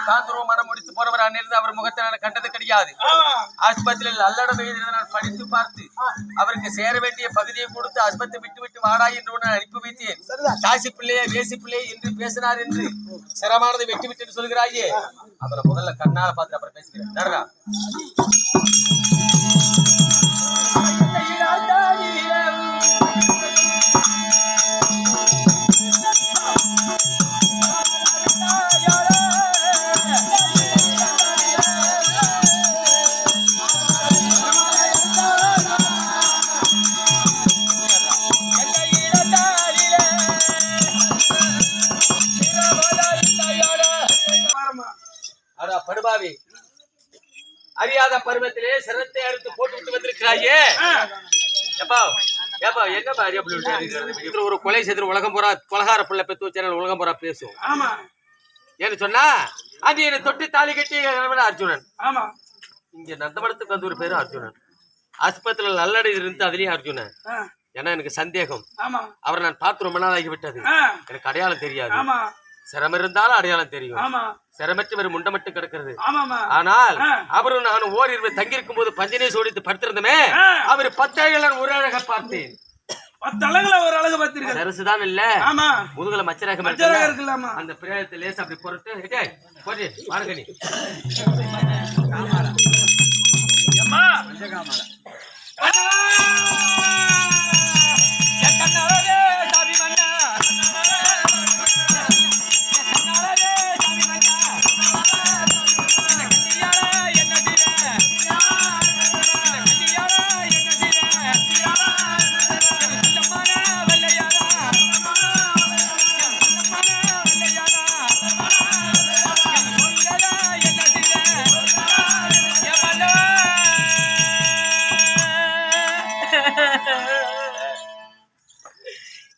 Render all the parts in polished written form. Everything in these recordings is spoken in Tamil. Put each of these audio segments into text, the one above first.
காந்தூரம் மனம் முடித்து போனவர் அன்னிருந்து அவர் முகத்தை நான் கண்டது கிடையாது. ஆஸ்பத்திரியில் அல்லடம் எழுதியதை நான் படித்து பார்த்து அவருக்கு சேர வேண்டிய பகுதியை கொடுத்து ஆஸ்பத்திரி விட்டு விட்டு வாடா என்று நான் அனுப்பி வைத்தேன். காசி பிள்ளையே வேசி பிள்ளையே என்று பேசினார் என்று சிரமானதை வெட்டி விட்டு சொல்கிறாயே, அவரை முதல்ல கண்ணால பார்த்து அப்புறம் பேசுகிறேன். படுபாவி, அறியாத பருவத்திலே சிரத்தை அறுத்து போட்டு விட்டு வந்திருக்கிறாயே. ஒரு கொலை செய்து உலகம் போறா கொலகார பிள்ளை பெத்து வச்ச உலகம் போறா பேசும். ஏன்னு சொன்னா அது என்னை தொட்டு தாலி கட்டி அர்ஜுனன். இங்க நந்தமடத்துக்கு வந்து ஒரு பேரு அர்ஜுனன். ஆஸ்பத்திரியில் நல்லடி இருந்து அதுலயும் அர்ஜுனன். ஏன்னா எனக்கு சந்தேகம், அவரை நான் பார்த்து ரொம்ப நாள் ஆகிவிட்டது. எனக்கு அடையாளம் தெரியாது. சிரமம் இருந்தாலும் அடையாளம் தெரியும். சிரமற்ற ஒரு முண்டை மட்டும் கிடக்கிறது. ஆனால் அவரும் நானும் ஓரிரு தங்கியிருக்கும் போது பஞ்சனை சோடித்து படுத்திருந்தமே, அவர் 10 அழகு ஒரு அழக பார்த்தேன். 10 அழகுல ஒரு அழகு பார்த்திருக்கேன். சரசுதான் இல்ல, முதுகுல மச்சரகம் இருக்கலாமா? அந்த பிரயாணத்தை லேசா அப்படி பொறுத்து போட்டு வாருங்கனி அம்மா பஞ்சகாமல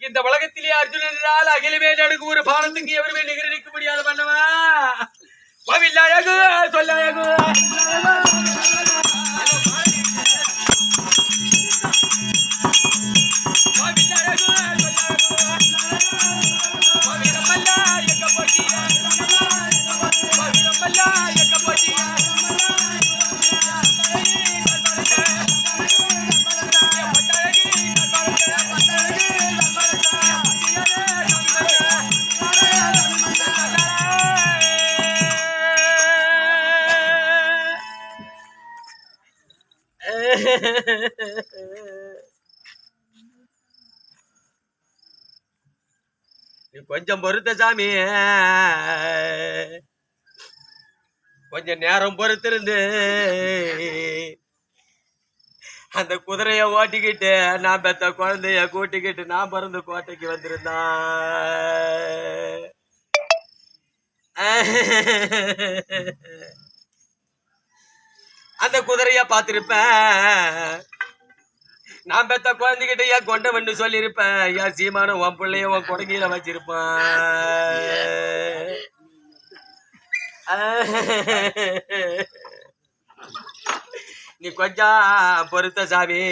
இந்த உலகத்திலே அர்ஜுனன் என்றால் அகிலமே நடுக்கு ஒரு பாலத்துக்கு எவருமே நிகழ்நிக்க முடியாத பண்ணவா. அழகு சொல்ல அழகு கொஞ்சம் பொறுத்த சாமி, கொஞ்சம் நேரம் பொறுத்திருந்து அந்த குதிரைய ஓட்டிக்கிட்டு நான் பெத்த குழந்தைய கூட்டிக்கிட்டு நான் பிறந்த கோட்டைக்கு வந்திருந்தான். அந்த குதிரைய பார்த்திருப்பேன், நான் பெத்த குழந்தைகிட்ட ஏன் கொண்டவன்னு சொல்லியிருப்பேன். ஏன் சீமான உன் பிள்ளைய உன் கொடங்கியில வச்சிருப்பான். நீ கொஞ்சம் பொறுத்த சாமி,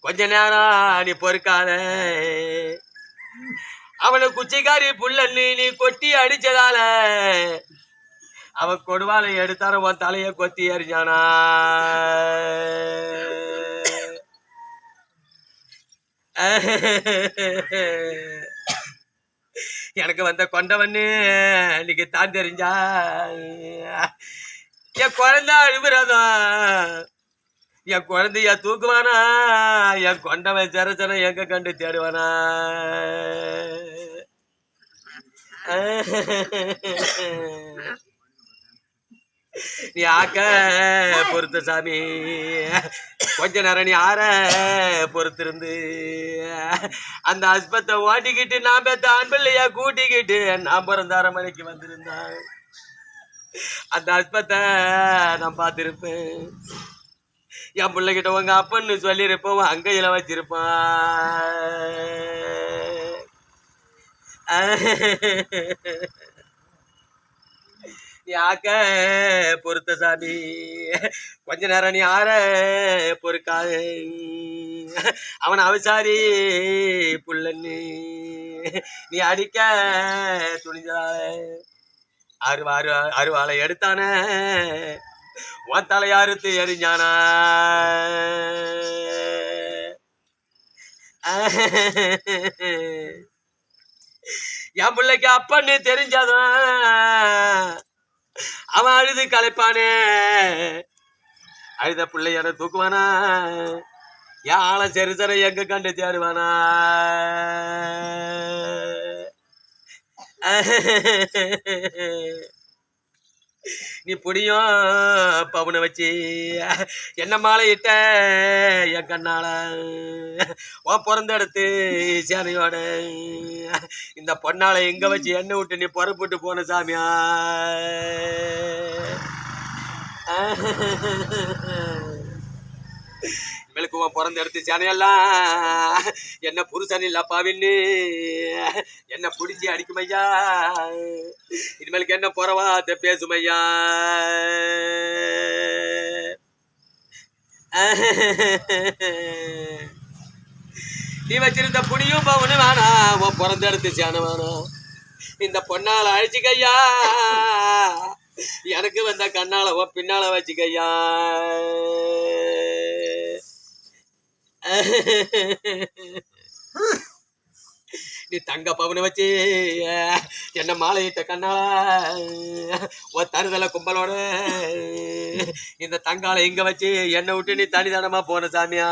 கொஞ்ச நேரம் நீ பொறுக்காத. அவனை குச்சிக்காரி புள்ளன்னு நீ கொட்டி அடிச்சதால அவன் கொடுவாலை எடுத்தார உன் தலைய கொத்தி எறிஞ்சானா. எனக்கு வந்த கொண்டவன்னு இன்னைக்கு தான் தெரிஞ்சா. என் குழந்தை அழுவுறதான், என் குழந்தைய தூக்குவானா, என் கொண்டவன் சரச்சரம் எங்க கண்டு தேடுவானா. நீ ஆக்க பொறுத்த சாமி, கொஞ்ச நேரம் நீ ஆற பொறுத்திருந்து அந்த ஆஸ்பத்திரி ஓட்டிக்கிட்டு நான் பெத்த ஆண் பிள்ளையா கூட்டிக்கிட்டு நான் பிறந்த 1/2 மணிக்கு வந்திருந்தேன். அந்த ஆஸ்பத்திரி நான் பார்த்திருப்பேன். என் பிள்ளைகிட்ட உங்க அப்பன்னு சொல்லியிருப்போம், அங்கையில வச்சிருப்பான். யாக்க பொறுத்த சாமி, கொஞ்ச நேரம் நீ ஆற பொறுக்காது. அவன் அவசாரி புள்ளன்னு நீ அடிக்க துணிஞ்சால அருவாளை எடுத்தானே உன் தலை அறுத்து எரிஞ்சானா என் பிள்ளைக்கு அப்பன்னு தெரிஞ்சாதான் அவன் அழுது கலைப்பானே அழுத பிள்ளையான தூக்குவானா என் ஆளை சரிசரை எங்க கண்டு தேடுவானா நீ புடியும் பவுனை வச்சு என்ன மாலை இட்ட என் கண்ணால உன் பிறந்த இடத்து சேனையோட இந்த பொண்ணால எங்க வச்சு எண்ணெய் விட்டு நீ புறப்பட்டு போன சாமியா இவளுக்கு உன் பிறந்த இடத்து சேனையெல்லாம் என்ன புருஷன் இல்லப்பாவின்னு என்ன பிடிச்சி அடிக்குமையா இனிமேலுக்கு என்ன புறவாத பேசுமையா நீ வச்சிருந்த புடியும் பவுனு வேணா உன் பிறந்த இடத்து சேனை வேணாம் இந்த பொண்ணால அழிச்சுக்கையா எனக்கு வந்த கண்ணால உன் பின்னால வச்சுக்கையா நீ தங்க பவுனை வச்சு என்ன மாலையிட்ட கண்ணால உன் தருதல கும்பலோட இந்த தங்கால இங்க வச்சு என்னை விட்டு நீ தனிதனமா போன சாமியா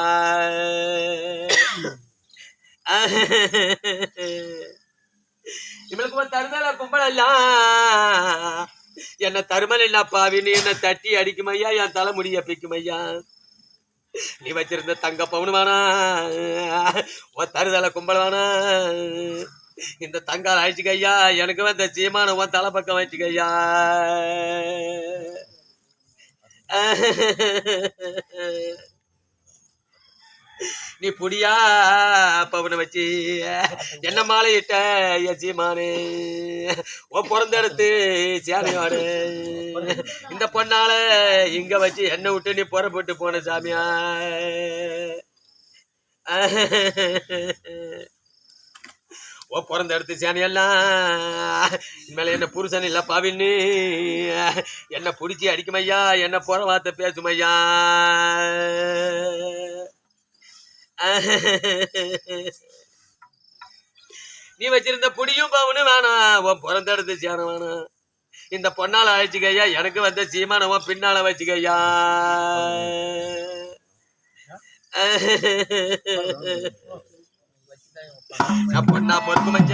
இவளுக்கு உன் தருதல கும்பல் எல்லாம் என்ன தருமல் இல்ல பாவின்னு என்ன தட்டி அடிக்குமையா என் தலைமுடிய பிக்குமையா நீ வச்சிருந்த தங்க பவுனு வேணா உன் தருதல கும்பல் வேணா இந்த தங்கால் அழிச்சுக்கையா எனக்கு வந்த சீமான உன் தலை பக்கம் வச்சுக்கையா நீ புடியா பவுனை வச்சு என்ன மாலையிட்ட என் சீமானே உன் பிறந்த இடத்து சேனையோடு இந்த பொண்ணால இங்க வச்சு என்ன விட்டு நீ புறப்பட்டு போன சாமியா உன் பிறந்த இடத்து சேனையெல்லாம் இனிமேல என்ன புருஷன் இல்ல பாவின்னு என்ன பிடிச்சி அடிக்குமையா என்ன புற வார்த்தை பேசுமையா நீ வச்சிருந்த புடியும் பவுனு வேணாம் உன் பிறந்த இடத்து சேனை வேணாம் இந்த பொண்ணால அழைச்சிக்கையா எனக்கு வந்த சீமான உன் பின்னால வச்சுக்கையா நான் பொண்ணா பொறுப்பு மஞ்ச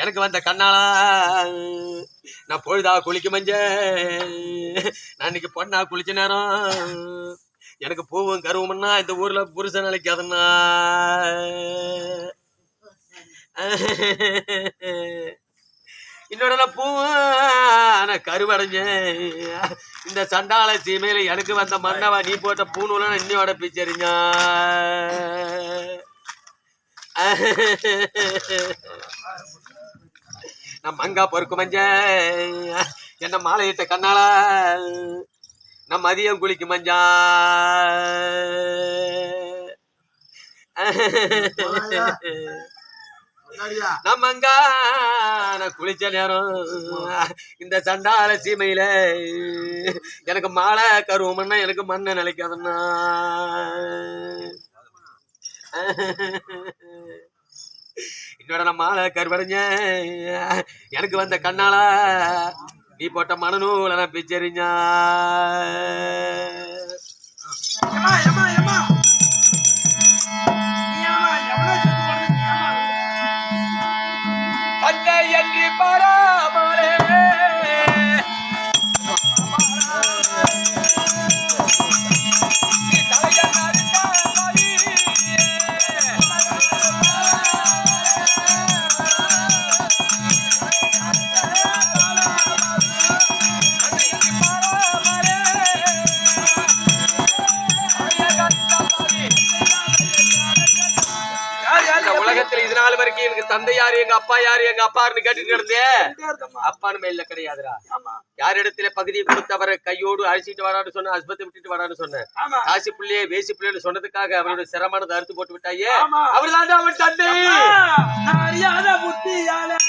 எனக்கு வந்த கண்ணாலா நான் பொழுதா குளிக்க மஞ்ச நான் இன்னைக்கு பொண்ணா குளிச்ச நேரம் எனக்கு பூவும் கருவம்னா இந்த ஊர்ல புருஷன் அழைக்காதுன்னா இன்னொரு பூவும் கருவடைஞ்சேன் இந்த சண்டாள சீமையில எனக்கு வந்த மன்னவா நீ போட்ட பூணூல இன்னையோட பிச்சரிஞ்ச நான் மங்கா பொறுக்கு மஞ்ச என்ன மாலையிட்ட கண்ணாளா நான் மதியம் குளிக்கு மஞ்சா நான் மங்கா நான் குளிச்ச நேரம் இந்த சண்டால சீமையில எனக்கு மாலை கருவம்னா எனக்கு மண்ணை நினைக்காதுன்னா இன்னொட நான் மாலை கருவடைஞ்ச எனக்கு வந்த கண்ணாலா நீ போட்ட மனநூல நான் பிச்சரிஞ்சா என்று பராமரே உலகத்துல இது நாள் வரைக்கும் எனக்கு தந்தை யாரு எங்க அப்பா யாரு எங்க அப்பாருன்னு கேட்டுட்டு இருந்தேன் அப்பான்னு மேல கிடையாதுடா யார் இடத்துல பகுதியை கொடுத்தவரை கையோடு அழிச்சிட்டு வரான்னு சொன்ன ஆஸ்பத்திரி விட்டுட்டு வரான்னு சொன்னேன் காசி பிள்ளையே வேசி பிள்ளைன்னு சொன்னதுக்காக அவனோட சிரமானதை அறுத்து போட்டு விட்டாயே அவர்தான் அவன் தந்தை அறியாத புத்தியால